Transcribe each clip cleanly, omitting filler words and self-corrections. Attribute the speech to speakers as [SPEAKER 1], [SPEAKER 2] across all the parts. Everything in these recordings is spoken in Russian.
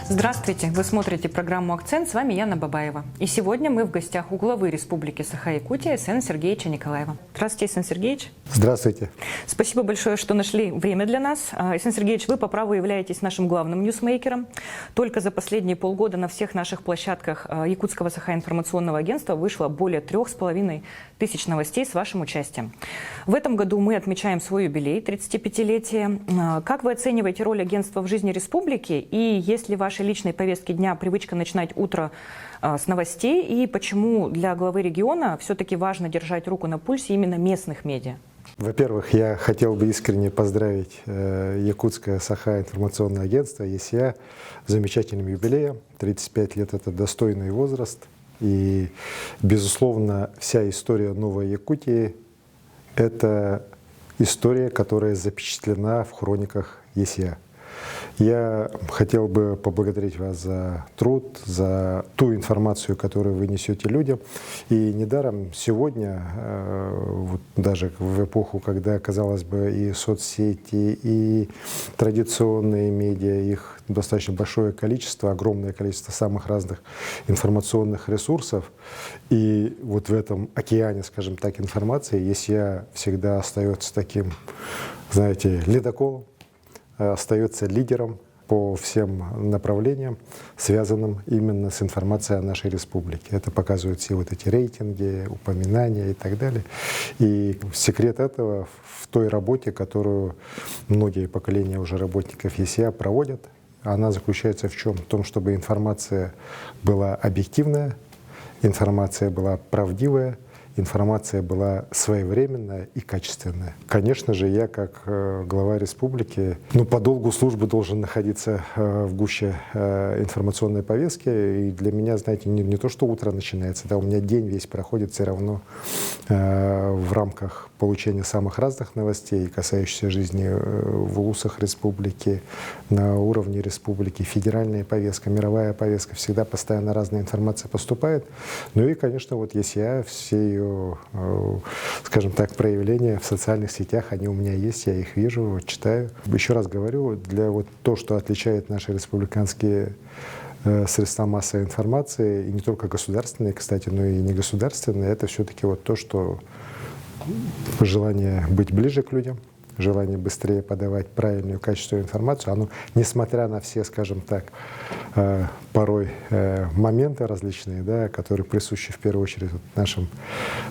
[SPEAKER 1] Здравствуйте! Вы смотрите программу «Акцент». С вами Яна Бабаева. И сегодня мы в гостях у главы Республики Саха-Якутия Эсена Сергеевича Николаева. Здравствуйте, Эсен Сергеевич.
[SPEAKER 2] Здравствуйте.
[SPEAKER 1] Спасибо большое, что нашли время для нас. Эсен Сергеевич, вы по праву являетесь нашим главным ньюсмейкером. Только за последние полгода на всех наших площадках Якутского Саха-информационного агентства вышло более 3,5 тысяч новостей с вашим участием. В этом году мы отмечаем свой юбилей, 35-летие. Как вы оцениваете роль агентства в жизни республики? И есть ли в вашей личной повестке дня привычка начинать утро с новостей? И почему для главы региона все-таки важно держать руку на пульсе именно местных медиа?
[SPEAKER 2] Во-первых, я хотел бы искренне поздравить Якутское Саха-информационное агентство ЕСЯ с замечательным юбилеем. 35 лет – это достойный возраст. И, безусловно, вся история Новой Якутии – это история, которая запечатлена в хрониках ЕСЯ. Я хотел бы поблагодарить вас за труд, за ту информацию, которую вы несете людям. И недаром сегодня, вот даже в эпоху, когда, казалось бы, и соцсети, и традиционные медиа, их достаточно большое количество, огромное количество самых разных информационных ресурсов. И вот в этом океане, скажем так, информации, ЕСЯ всегда остается таким, знаете, ледоколом, остается лидером по всем направлениям, связанным именно с информацией о нашей республике. Это показывают все вот эти рейтинги, упоминания и так далее. И секрет этого в той работе, которую многие поколения уже работников ЕСЯ проводят, она заключается в чем? В том, чтобы информация была объективная, информация была правдивая, информация была своевременная и качественная. Конечно же, я как глава республики по долгу службы должен находиться в гуще информационной повестки. И для меня, знаете, не то, что утро начинается, да, у меня день весь проходит все равно в рамках получения самых разных новостей, касающихся жизни в вузах республики, на уровне республики, федеральная повестка, мировая повестка, всегда постоянно разная информация поступает. Ну и, конечно, вот ЕСЯ, все ее, скажем так, проявления в социальных сетях, они у меня есть, я их вижу, читаю. Еще раз говорю, для вот то, что отличает наши республиканские средства массовой информации, и не только государственные, кстати, но и негосударственные, это все-таки вот то, что желание быть ближе к людям, желание быстрее подавать правильную, качественную информацию, оно, несмотря на все, скажем так, порой моменты различные, да, которые присущи в первую очередь нашим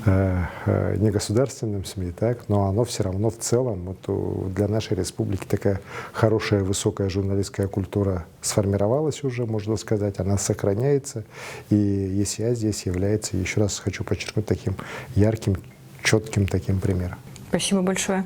[SPEAKER 2] негосударственным СМИ, так, но оно все равно в целом вот для нашей республики такая хорошая, высокая журналистская культура сформировалась уже, можно сказать, она сохраняется, и ЕСЯ здесь является, еще раз хочу подчеркнуть, таким ярким, четким таким примером.
[SPEAKER 1] Спасибо большое.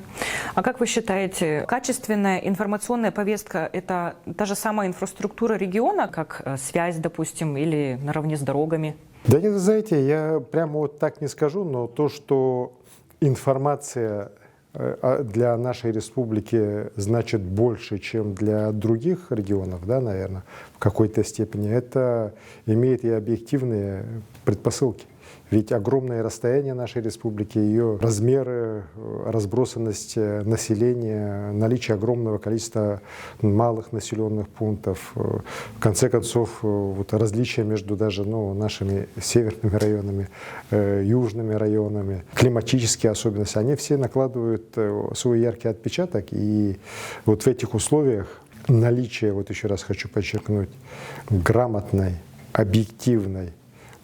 [SPEAKER 1] А как вы считаете, качественная информационная повестка – это та же самая инфраструктура региона, как связь, допустим, или наравне с дорогами?
[SPEAKER 2] Да нет, знаете, я прямо вот так не скажу, но то, что информация для нашей республики значит больше, чем для других регионов, да, наверное, в какой-то степени, это имеет и объективные предпосылки. Ведь огромное расстояние нашей республики, ее размеры, разбросанность населения, наличие огромного количества малых населенных пунктов, в конце концов, вот различия между даже нашими северными районами, южными районами, климатические особенности, они все накладывают свой яркий отпечаток. И вот в этих условиях наличие, вот еще раз хочу подчеркнуть, грамотной, объективной,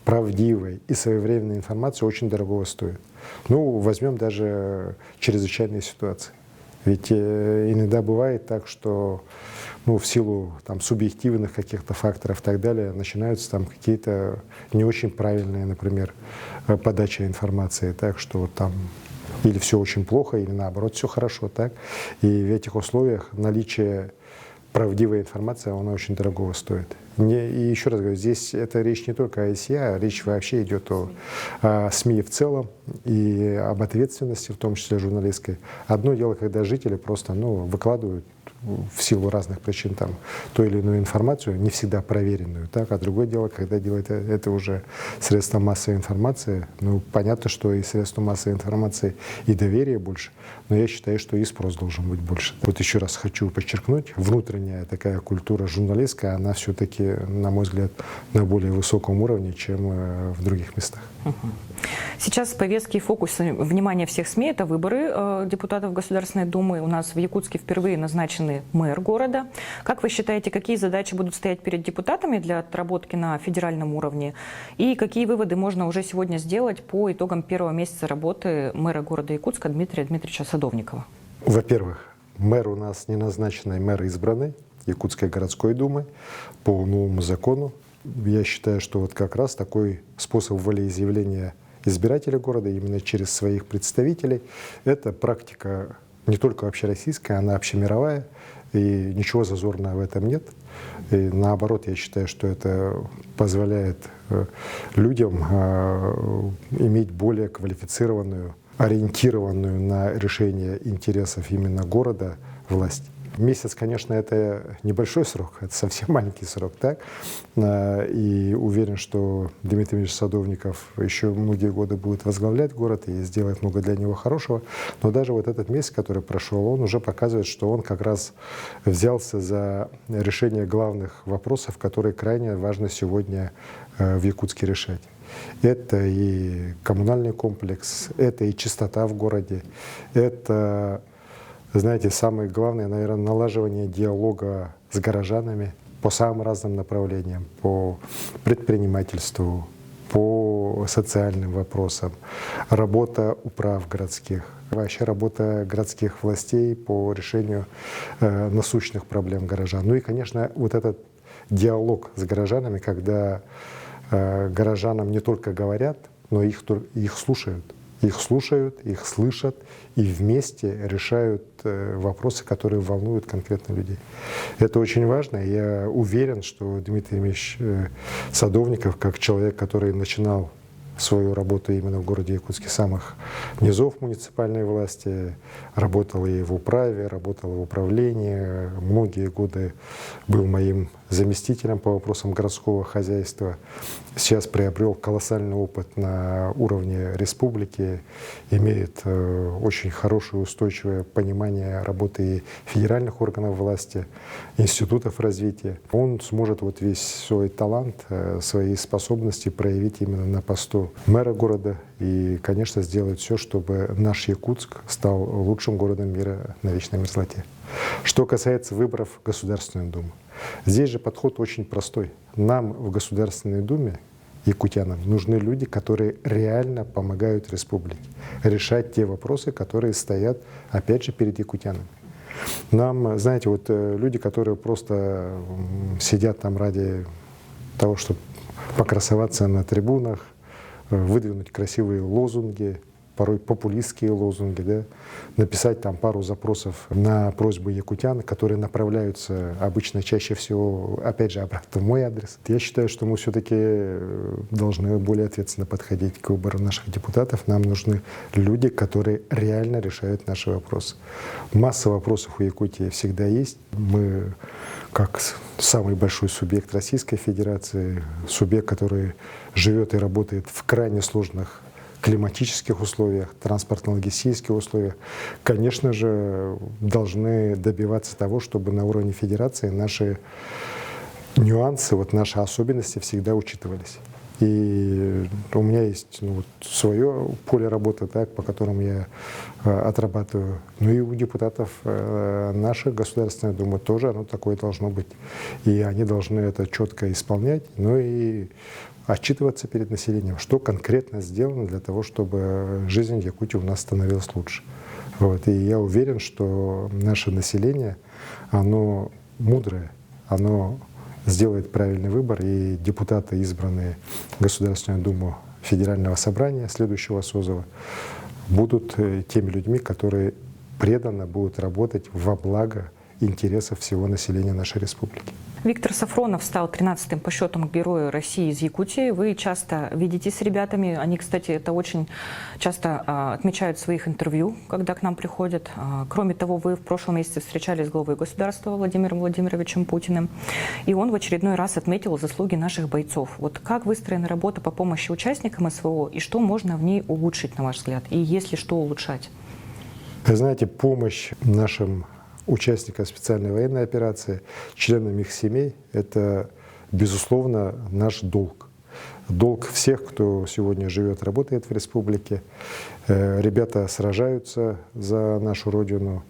[SPEAKER 2] правдивой и своевременной информации очень дорогого стоит. Возьмем даже чрезвычайные ситуации. Ведь иногда бывает так, что в силу субъективных каких-то факторов и так далее начинаются какие-то не очень правильные, например, подача информации, так что или все очень плохо, или наоборот все хорошо, так. И в этих условиях наличие правдивой информации, она очень дорогого стоит. И еще раз говорю, здесь это речь не только о ИСИА, речь вообще идет о СМИ в целом и об ответственности, в том числе журналистской. Одно дело, когда жители просто выкладывают в силу разных причин там ту или иную информацию, не всегда проверенную, так? А другое дело, когда делает это уже средства массовой информации. Понятно, что и средства массовой информации и доверие больше, но я считаю, что и спрос должен быть больше. Вот еще раз хочу подчеркнуть, внутренняя такая культура журналистская, она все-таки, на мой взгляд, на более высоком уровне, чем в других местах.
[SPEAKER 1] Сейчас в повестке и фокусе внимания всех СМИ — это выборы депутатов Государственной Думы. У нас в Якутске впервые назначенный мэр города. Как вы считаете, какие задачи будут стоять перед депутатами для отработки на федеральном уровне? И какие выводы можно уже сегодня сделать по итогам первого месяца работы мэра города Якутска Дмитрия Дмитриевича Садовникова?
[SPEAKER 2] Во-первых, мэр у нас не назначенный, мэр избранный Якутской городской думы по новому закону. Я считаю, что вот как раз такой способ волеизъявления избирателей города именно через своих представителей, это практика не только общероссийская, она общемировая, и ничего зазорного в этом нет. И наоборот, я считаю, что это позволяет людям иметь более квалифицированную, ориентированную на решение интересов именно города власть. Месяц, конечно, это небольшой срок, это совсем маленький срок, так? И уверен, что Дмитрий Ильич Садовников еще многие годы будет возглавлять город и сделает много для него хорошего. Но даже вот этот месяц, который прошел, он уже показывает, что он как раз взялся за решение главных вопросов, которые крайне важно сегодня в Якутске решать. Это и коммунальный комплекс, это и чистота в городе, это, знаете, самое главное, наверное, налаживание диалога с горожанами по самым разным направлениям, по предпринимательству, по социальным вопросам, работа управ городских, вообще работа городских властей по решению насущных проблем горожан. Ну и, конечно, вот этот диалог с горожанами, когда горожанам не только говорят, но их слушают. Их слушают, их слышат и вместе решают вопросы, которые волнуют конкретно людей. Это очень важно. Я уверен, что Дмитрий Ильич Садовников, как человек, который начинал свою работу именно в городе Якутске с самых низов муниципальной власти, работал и в управе, работал в управлении, многие годы был моим заместителем по вопросам городского хозяйства. Сейчас приобрел колоссальный опыт на уровне республики, имеет очень хорошее устойчивое понимание работы федеральных органов власти, институтов развития. Он сможет вот весь свой талант, свои способности проявить именно на посту мэра города и, конечно, сделать все, чтобы наш Якутск стал лучшим городом мира на вечной мерзлоте. Что касается выборов в Государственную Думу, здесь же подход очень простой. Нам в Государственной Думе, якутянам, нужны люди, которые реально помогают республике решать те вопросы, которые стоят, опять же, перед якутянами. Нам, знаете, вот люди, которые просто сидят там ради того, чтобы покрасоваться на трибунах, выдвинуть красивые лозунги, порой популистские лозунги, да, написать там пару запросов на просьбы якутян, которые направляются обычно чаще всего, опять же, обратно в мой адрес. Я считаю, что мы все-таки должны более ответственно подходить к выбору наших депутатов. Нам нужны люди, которые реально решают наши вопросы. Масса вопросов у Якутии всегда есть. Мы, как самый большой субъект Российской Федерации, субъект, который живет и работает в крайне сложных климатических условиях, транспортно-логистических условиях, конечно же, должны добиваться того, чтобы на уровне федерации наши нюансы, вот наши особенности всегда учитывались. И у меня есть свое поле работы, так, по которому я отрабатываю. Ну и у депутатов нашей Государственной Думы тоже оно такое должно быть. И они должны это четко исполнять, ну и отчитываться перед населением, что конкретно сделано для того, чтобы жизнь в Якутии у нас становилась лучше. Вот. И я уверен, что наше население, оно мудрое, оно сделает правильный выбор, и депутаты, избранные в Государственную Думу Федерального собрания следующего созыва, будут теми людьми, которые преданно будут работать во благо интересов всего населения нашей республики.
[SPEAKER 1] Виктор Сафронов стал 13-м по счету герою России из Якутии. Вы часто видитесь с ребятами. Они, кстати, это очень часто отмечают в своих интервью, когда к нам приходят. Кроме того, вы в прошлом месяце встречались с главой государства Владимиром Владимировичем Путиным. И он в очередной раз отметил заслуги наших бойцов. Вот как выстроена работа по помощи участникам СВО и что можно в ней улучшить, на ваш взгляд? И есть ли что улучшать?
[SPEAKER 2] Вы знаете, помощь нашим участникам специальной военной операции, членам их семей, это, безусловно, наш долг. Долг всех, кто сегодня живет, работает в республике. Ребята сражаются за нашу Родину.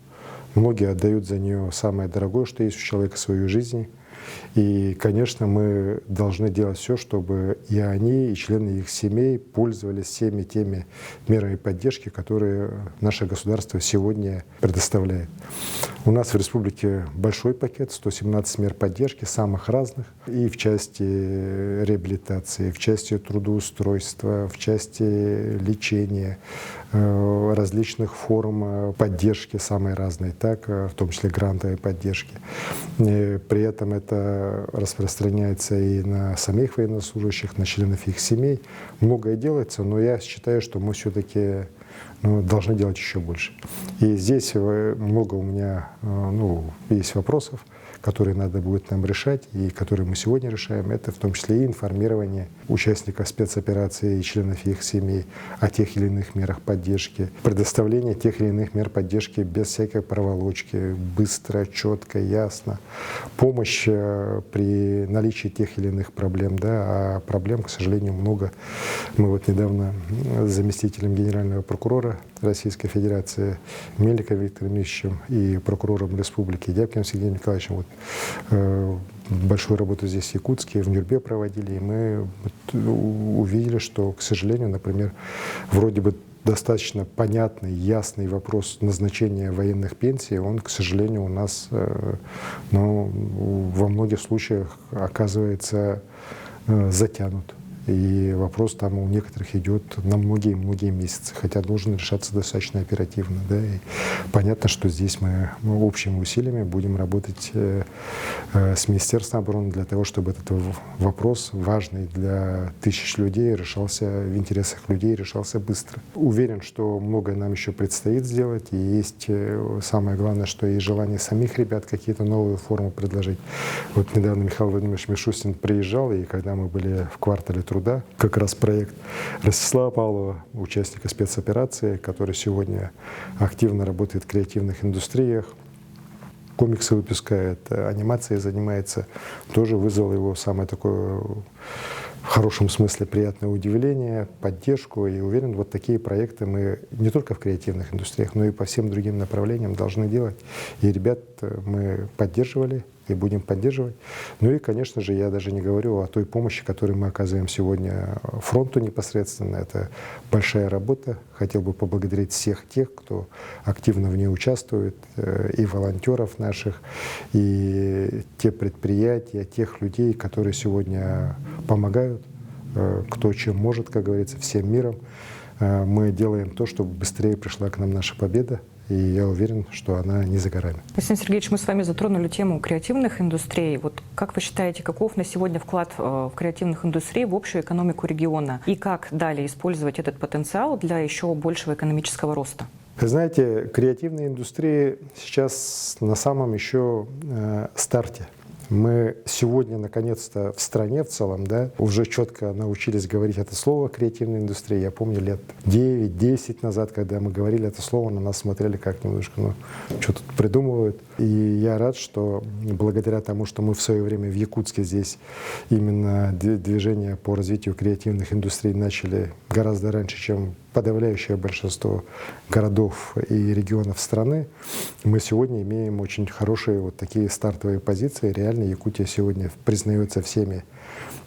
[SPEAKER 2] Многие отдают за нее самое дорогое, что есть у человека, свою жизнь. И, конечно, мы должны делать все, чтобы и они, и члены их семей пользовались всеми теми мерами поддержки, которые наше государство сегодня предоставляет. У нас в республике большой пакет, 117 мер поддержки, самых разных, и в части реабилитации, в части трудоустройства, в части лечения, различных форм поддержки, самые разные, так, в том числе грантовой поддержки. При этом это распространяется и на самих военнослужащих, на членов их семей. Многое делается, но я считаю, что мы все-таки должны делать еще больше. И здесь много у меня есть вопросов, которые надо будет нам решать, и которые мы сегодня решаем. Это в том числе и информирование участников спецоперации и членов их семей о тех или иных мерах поддержки, предоставление тех или иных мер поддержки без всякой проволочки, быстро, четко, ясно. Помощь при наличии тех или иных проблем. Да, а проблем, к сожалению, много. Мы вот недавно с заместителем генерального прокурора Российской Федерации Мельником Виктором Ильичем и прокурором Республики Дябкиным Сергеем Николаевичем большую работу здесь в Якутске, в Нюрбе проводили, и мы увидели, что, к сожалению, например, вроде бы достаточно понятный, ясный вопрос назначения военных пенсий, он, к сожалению, у нас во многих случаях оказывается затянут. И вопрос там у некоторых идет на многие-многие месяцы, хотя должен решаться достаточно оперативно. Да? И понятно, что здесь мы общими усилиями будем работать с Министерством обороны для того, чтобы этот вопрос, важный для тысяч людей, решался в интересах людей, решался быстро. Уверен, что многое нам еще предстоит сделать, и есть самое главное, что и желание самих ребят какие-то новые формы предложить. Вот недавно Михаил Владимирович Мишустин приезжал, и когда мы были в квартале труда, как раз проект Ростислава Павлова, участника спецоперации, который сегодня активно работает в креативных индустриях, комиксы выпускает, анимацией занимается, тоже вызвал его самое такое в хорошем смысле приятное удивление, поддержку. И уверен, вот такие проекты мы не только в креативных индустриях, но и по всем другим направлениям должны делать. И ребят мы поддерживали и будем поддерживать. Ну и, конечно же, я даже не говорю о той помощи, которую мы оказываем сегодня фронту непосредственно. Это большая работа. Хотел бы поблагодарить всех тех, кто активно в ней участвует, и волонтеров наших, и те предприятия, тех людей, которые сегодня помогают, кто чем может, как говорится, всем миром. Мы делаем то, чтобы быстрее пришла к нам наша победа. И я уверен, что она не за горами.
[SPEAKER 1] Василий Сергеевич, мы с вами затронули тему креативных индустрий. Вот как вы считаете, каков на сегодня вклад в креативных индустрий в общую экономику региона? И как далее использовать этот потенциал для еще большего экономического роста?
[SPEAKER 2] Вы знаете, креативные индустрии сейчас на самом еще старте. Мы сегодня, наконец-то, в стране в целом, да, уже четко научились говорить это слово «креативная индустрия». Я помню, лет 9-10 назад, когда мы говорили это слово, на нас смотрели как немножко, что тут придумывают. И я рад, что благодаря тому, что мы в свое время в Якутске здесь именно движение по развитию креативных индустрий начали гораздо раньше, чем подавляющее большинство городов и регионов страны, мы сегодня имеем очень хорошие вот такие стартовые позиции. Реально Якутия сегодня признается всеми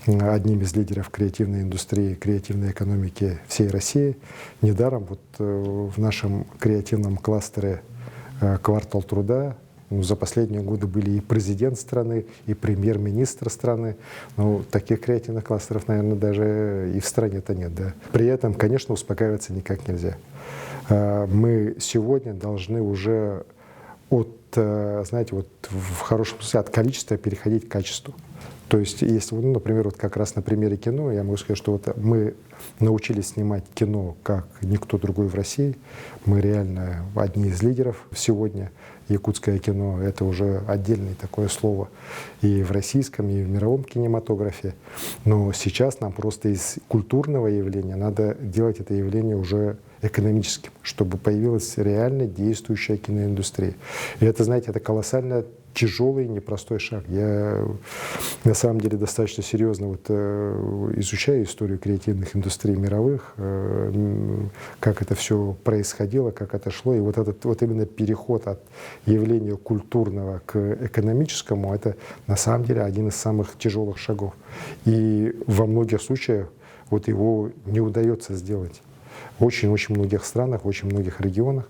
[SPEAKER 2] одним из лидеров креативной индустрии, креативной экономики всей России. Недаром вот в нашем креативном кластере «Квартал труда» за последние годы были и президент страны, и премьер-министр страны. Но таких креативных кластеров, наверное, даже и в стране-то нет. Да? При этом, конечно, успокаиваться никак нельзя. Мы сегодня должны уже от знаете, вот в хорошем смысле от количества переходить к качеству. То есть, если, ну, например, вот как раз на примере кино, я могу сказать, что вот мы научились снимать кино, как никто другой в России. Мы реально одни из лидеров сегодня. Якутское кино — это уже отдельное такое слово и в российском, и в мировом кинематографе. Но сейчас нам просто из культурного явления надо делать это явление уже экономическим, чтобы появилась реально действующая киноиндустрия. И это, знаете, это колоссально тяжелый, непростой шаг. Я на самом деле достаточно серьезно изучаю историю креативных индустрий мировых, как это все происходило, как это шло. И вот именно переход от явления культурного к экономическому — это на самом деле один из самых тяжелых шагов. И во многих случаях вот его не удается сделать. В очень-очень многих странах, в очень многих регионах.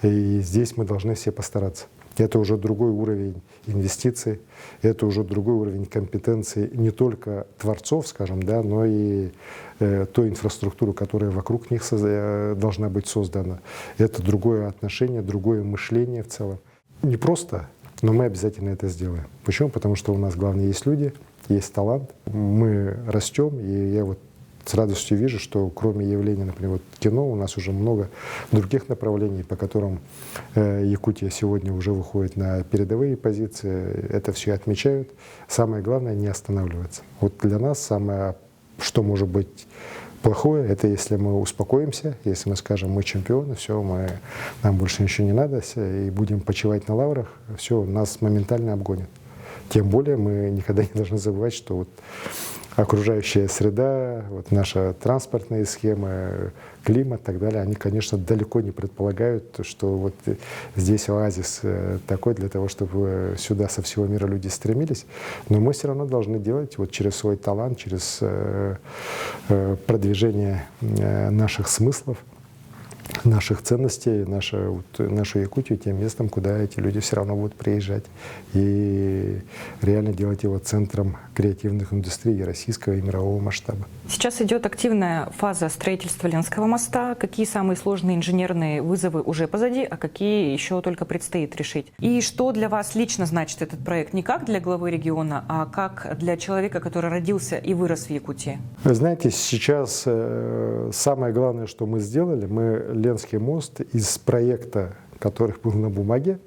[SPEAKER 2] И здесь мы должны все постараться. Это уже другой уровень инвестиций, это уже другой уровень компетенции не только творцов, скажем, да, но и той инфраструктуры, которая вокруг них должна быть создана. Это другое отношение, другое мышление в целом. Не просто, но мы обязательно это сделаем. Почему? Потому что у нас, главное, есть люди, есть талант, мы растем, и я вот с радостью вижу, что кроме явления, например, вот кино, у нас уже много других направлений, по которым Якутия сегодня уже выходит на передовые позиции. Это все отмечают. Самое главное — не останавливаться. Вот для нас самое, что может быть плохое, это если мы успокоимся, если мы скажем: мы чемпионы, все, нам больше ничего не надо, и будем почивать на лаврах, все, нас моментально обгонят. Тем более мы никогда не должны забывать, что вот окружающая среда, вот наша транспортные схемы, климат и так далее, они, конечно, далеко не предполагают, что вот здесь оазис такой для того, чтобы сюда со всего мира люди стремились. Но мы все равно должны делать вот через свой талант, через продвижение наших смыслов, наших ценностей, нашу Якутию тем местом, куда эти люди все равно будут приезжать. И реально делать его центром креативных индустрий российского и мирового масштаба.
[SPEAKER 1] Сейчас идет активная фаза строительства Ленского моста. Какие самые сложные инженерные вызовы уже позади, а какие еще только предстоит решить? И что для вас лично значит этот проект? Не как для главы региона, а как для человека, который родился и вырос в Якутии?
[SPEAKER 2] Вы знаете, сейчас самое главное, что мы сделали, мы Ленский мост из проекта, который был на бумаге,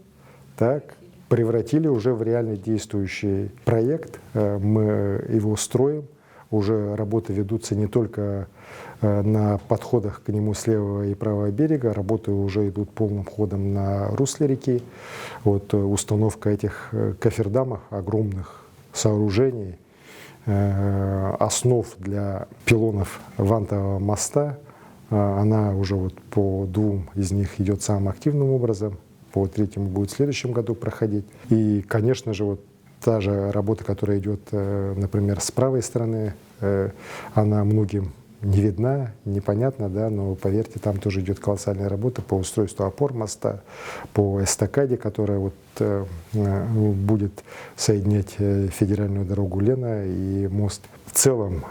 [SPEAKER 2] так, превратили уже в реально действующий проект. Мы его строим. Уже работы ведутся не только на подходах к нему с левого и правого берега, работы уже идут полным ходом на русле реки. Вот установка этих кофердамов, огромных сооружений, основ для пилонов вантового моста, она уже вот по двум из них идет самым активным образом, по третьему будет в следующем году проходить. И, конечно же, вот та же работа, которая идет, например, с правой стороны, она многим не видна, непонятна, да, но поверьте, там тоже идет колоссальная работа по устройству опор моста, по эстакаде, которая вот будет соединять федеральную дорогу Лена и мост. В целом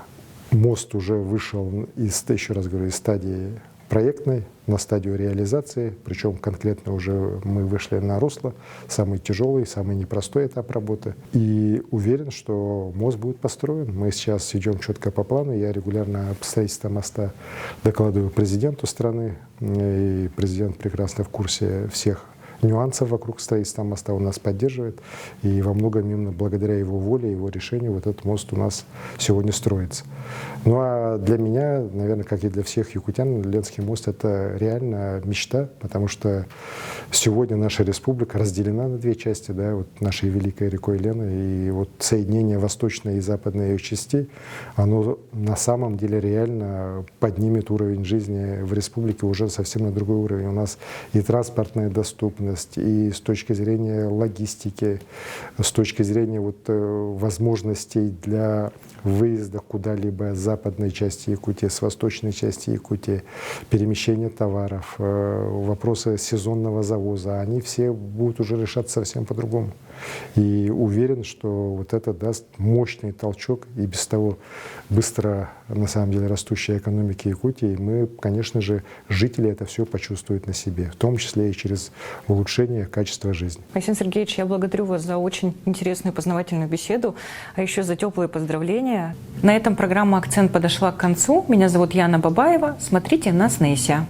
[SPEAKER 2] мост уже вышел еще раз говорю, из стадии проектной на стадию реализации, причем конкретно уже мы вышли на русло, самый тяжелый, самый непростой этап работы. И уверен, что мост будет построен. Мы сейчас идем четко по плану. Я регулярно об строительстве моста докладываю президенту страны, и президент прекрасно в курсе всех нюансов вокруг строительства моста, он нас поддерживает, и во многом именно благодаря его воле, его решению вот этот мост у нас сегодня строится. Ну а для меня, наверное, как и для всех якутян, Ленский мост — это реально мечта, потому что сегодня наша республика разделена на две части, да, вот нашей великой рекой Лена, и вот соединение восточной и западной ее частей, оно на самом деле реально поднимет уровень жизни в республике уже совсем на другой уровень. У нас и транспортная доступность, и с точки зрения логистики, с точки зрения вот возможностей для выезда куда-либо с западной части Якутии, с восточной части Якутии, перемещения товаров, вопросы сезонного завоза, они все будут уже решаться совсем по-другому. И уверен, что вот это даст мощный толчок и без того быстро на самом деле растущей экономики Якутии, мы, конечно же, жители это все почувствуют на себе, в том числе и через улучшение качества жизни.
[SPEAKER 1] Айсен Сергеевич, я благодарю вас за очень интересную и познавательную беседу, а еще за теплые поздравления. На этом программа «Акцент» подошла к концу. Меня зовут Яна Бабаева. Смотрите нас на ИСЯ.